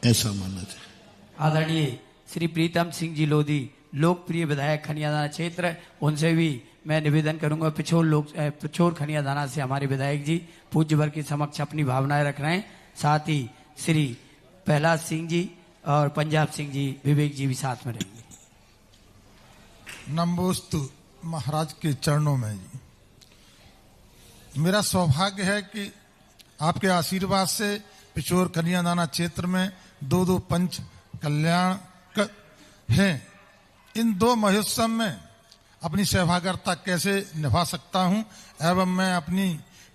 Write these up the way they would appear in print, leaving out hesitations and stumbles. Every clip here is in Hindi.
ऐसा मानना चाहिए। आदरणीय श्री प्रीतम सिंह जी लोधी, लोकप्रिय विधायक खनियादाना क्षेत्र, उनसे भी मैं निवेदन करूंगा, पिछोर खनियादाना से हमारे विधायक जी पूज्य वर्ग के समक्ष अपनी भावनाएं रख रहे हैं। साथ ही श्री प्रहलाद सिंह जी और पंजाब सिंह जी, विवेक जी भी साथ में रहेंगे। नमोस्तु महाराज के चरणों में जी, मेरा सौभाग्य है कि आपके आशीर्वाद से पिछोर कन्यादाना क्षेत्र में दो पंच कल्याण हैं। इन दो महोत्सव में अपनी सहभागिता कैसे निभा सकता हूं एवं मैं अपनी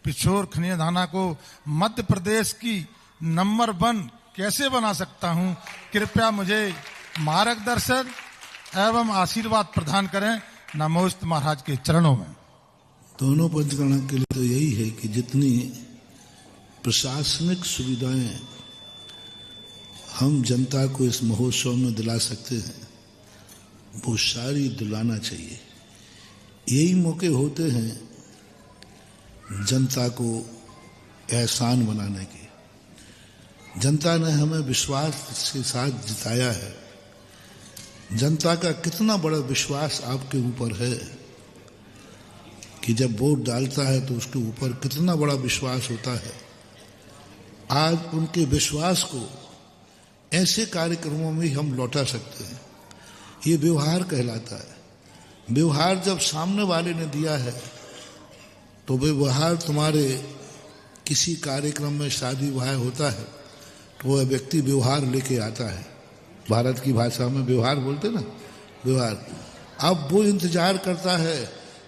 पिछोर कन्यादाना को मध्य प्रदेश की नंबर 1 कैसे बना सकता हूं, कृपया मुझे मार्गदर्शन एवं आशीर्वाद प्रदान करें। नमोस्तु महाराज के चरणों में। दोनों पंचगणों के लिए तो यही है कि जितनी प्रशासनिक सुविधाएं हम जनता को इस महोत्सव में दिला सकते हैं वो सारी दिलाना चाहिए। यही मौके होते हैं जनता को एहसान बनाने के। जनता ने हमें विश्वास के साथ जिताया है। जनता का कितना बड़ा विश्वास आपके ऊपर है कि जब वोट डालता है तो उसके ऊपर कितना बड़ा विश्वास होता है। आज उनके विश्वास को ऐसे कार्यक्रमों में हम लौटा सकते हैं। ये व्यवहार कहलाता है। व्यवहार जब सामने वाले ने दिया है तो व्यवहार तुम्हारे किसी कार्यक्रम में शादी विवाह होता है तो वह व्यक्ति व्यवहार लेके आता है। भारत की भाषा में व्यवहार बोलते ना, व्यवहार। अब वो इंतजार करता है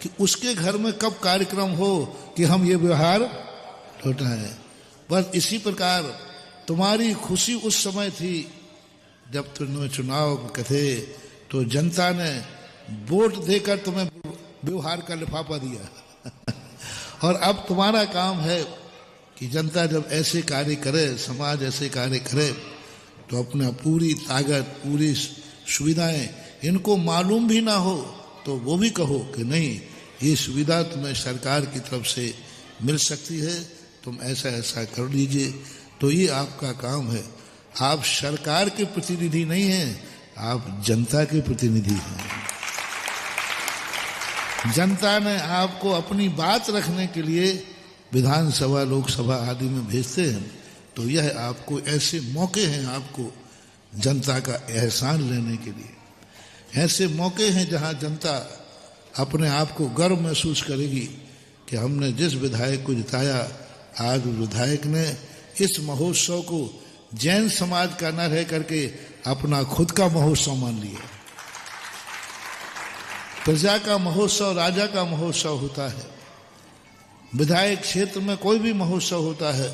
कि उसके घर में कब कार्यक्रम हो कि हम ये व्यवहार लौटाएं। बस इसी प्रकार तुम्हारी खुशी उस समय थी जब तुमने चुनाव कथे तो जनता ने वोट देकर तुम्हें व्यवहार का लिफाफा दिया और अब तुम्हारा काम है कि जनता जब ऐसे कार्य करे, समाज ऐसे कार्य करे तो अपना पूरी ताकत, पूरी सुविधाएं इनको मालूम भी ना हो तो वो भी कहो कि नहीं ये सुविधा तुम्हें सरकार की तरफ से मिल सकती है, तुम ऐसा ऐसा कर लीजिए। तो ये आपका काम है। आप सरकार के प्रतिनिधि नहीं हैं, आप जनता के प्रतिनिधि हैं। जनता ने आपको अपनी बात रखने के लिए विधानसभा, लोकसभा आदि में भेजते हैं। तो यह आपको ऐसे मौके हैं आपको जनता का एहसान लेने के लिए। ऐसे मौके हैं जहां जनता अपने आप को गर्व महसूस करेगी कि हमने जिस विधायक को जिताया, आज विधायक ने इस महोत्सव को जैन समाज का न रह करके अपना खुद का महोत्सव मान लिया। प्रजा का महोत्सव राजा का महोत्सव होता है। विधायक क्षेत्र में कोई भी महोत्सव होता है,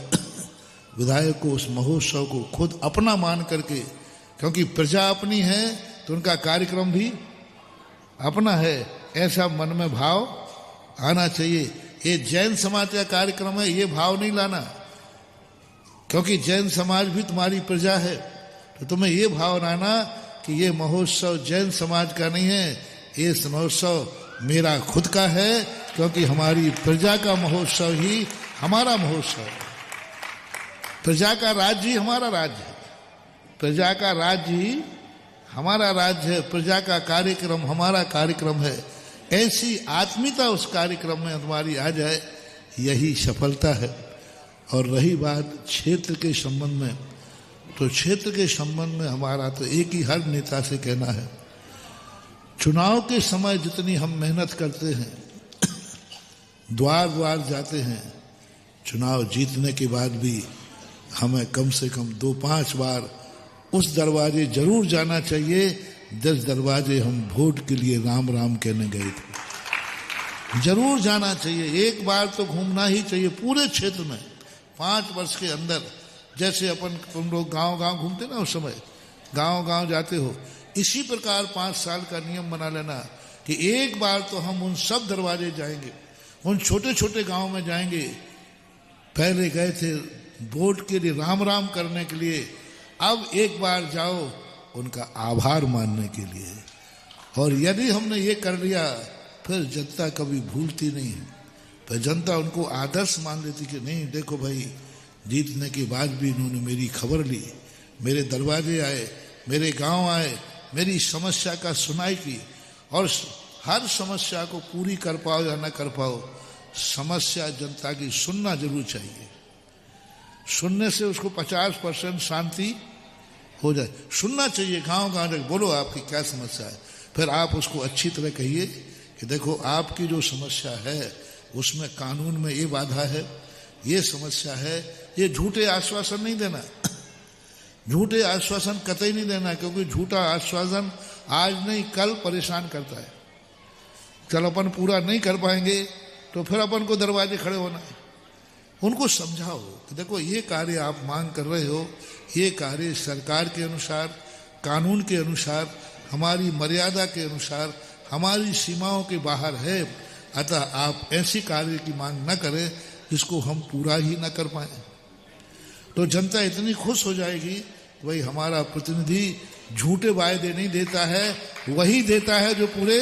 विधायक को उस महोत्सव को खुद अपना मान करके, क्योंकि प्रजा अपनी है तो उनका कार्यक्रम भी अपना है, ऐसा मन में भाव आना चाहिए। ये जैन समाज का कार्यक्रम है, ये भाव नहीं लाना, क्योंकि जैन समाज भी तुम्हारी प्रजा है। तो तुम्हें ये भाव लाना कि ये महोत्सव जैन समाज का नहीं है, ये महोत्सव मेरा खुद का है, क्योंकि हमारी प्रजा का महोत्सव ही हमारा महोत्सव है। प्रजा का राज्य ही हमारा राज्य है, प्रजा का राज्य ही हमारा राज्य है, प्रजा का कार्यक्रम हमारा कार्यक्रम है। ऐसी आत्मीयता उस कार्यक्रम में हमारी आ जाए, यही सफलता है। और रही बात क्षेत्र के संबंध में, तो क्षेत्र के संबंध में हमारा तो एक ही हर नेता से कहना है, चुनाव के समय जितनी हम मेहनत करते हैं, द्वार द्वार जाते हैं, चुनाव जीतने के बाद भी हमें कम से कम 2-5 बार उस दरवाजे जरूर जाना चाहिए जिस दरवाजे हम वोट के लिए राम राम कहने गए थे। जरूर जाना चाहिए, एक बार तो घूमना ही चाहिए पूरे क्षेत्र में 5 वर्ष के अंदर। जैसे तुम लोग गांव गांव घूमते ना, उस समय गांव गांव जाते हो, इसी प्रकार 5 साल का नियम बना लेना कि एक बार तो हम उन सब दरवाजे जाएंगे, उन छोटे छोटे गांव में जाएंगे। पहले गए थे वोट के लिए राम राम करने के लिए, अब एक बार जाओ उनका आभार मानने के लिए। और यदि हमने ये कर लिया फिर जनता कभी भूलती नहीं है, फिर जनता उनको आदर्श मान लेती कि नहीं देखो भाई, जीतने के बाद भी इन्होंने मेरी खबर ली, मेरे दरवाजे आए, मेरे गांव आए, मेरी समस्या का सुनाई की, और हर समस्या को पूरी कर पाओ या न कर पाओ, समस्या जनता की सुनना जरूर चाहिए। सुनने से उसको 50% शांति हो जाए। सुनना चाहिए, गांव गांव जाकर बोलो आपकी क्या समस्या है, फिर आप उसको अच्छी तरह कहिए कि देखो आपकी जो समस्या है उसमें कानून में ये बाधा है, ये समस्या है। ये झूठे आश्वासन नहीं देना, झूठे आश्वासन कतई नहीं देना, क्योंकि झूठा आश्वासन आज नहीं कल परेशान करता है। चल अपन पूरा नहीं कर पाएंगे तो फिर अपन को दरवाजे खड़े होना है। उनको समझाओ कि देखो ये कार्य आप मांग कर रहे हो, ये कार्य सरकार के अनुसार, कानून के अनुसार, हमारी मर्यादा के अनुसार, हमारी सीमाओं के बाहर है, अतः आप ऐसी कार्य की मांग न करें जिसको हम पूरा ही न कर पाए। तो जनता इतनी खुश हो जाएगी कि भाई हमारा प्रतिनिधि झूठे वायदे नहीं देता है, वही देता है जो पूरे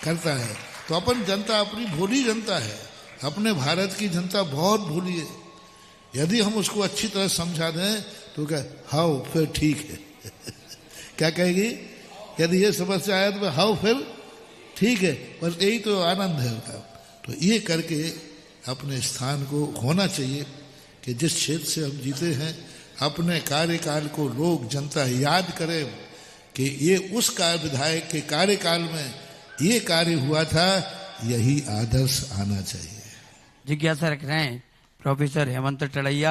करता है। तो अपन जनता अपनी भोली जनता है, अपने भारत की जनता बहुत भोली है। यदि हम उसको अच्छी तरह समझा दें तो क्या हाउ फिर ठीक है क्या कहेगी? यदि ये समस्या आया तो हाउ फिर ठीक है, बस यही तो आनंद है उनका। तो ये करके अपने स्थान को होना चाहिए कि जिस क्षेत्र से हम जीते हैं, अपने कार्यकाल को लोग जनता याद करें कि ये उस विधायक के कार्यकाल में ये कार्य हुआ था, यही आदर्श आना चाहिए। जिज्ञासा रख रहे हैं प्रोफेसर हेमंत टड़ैया।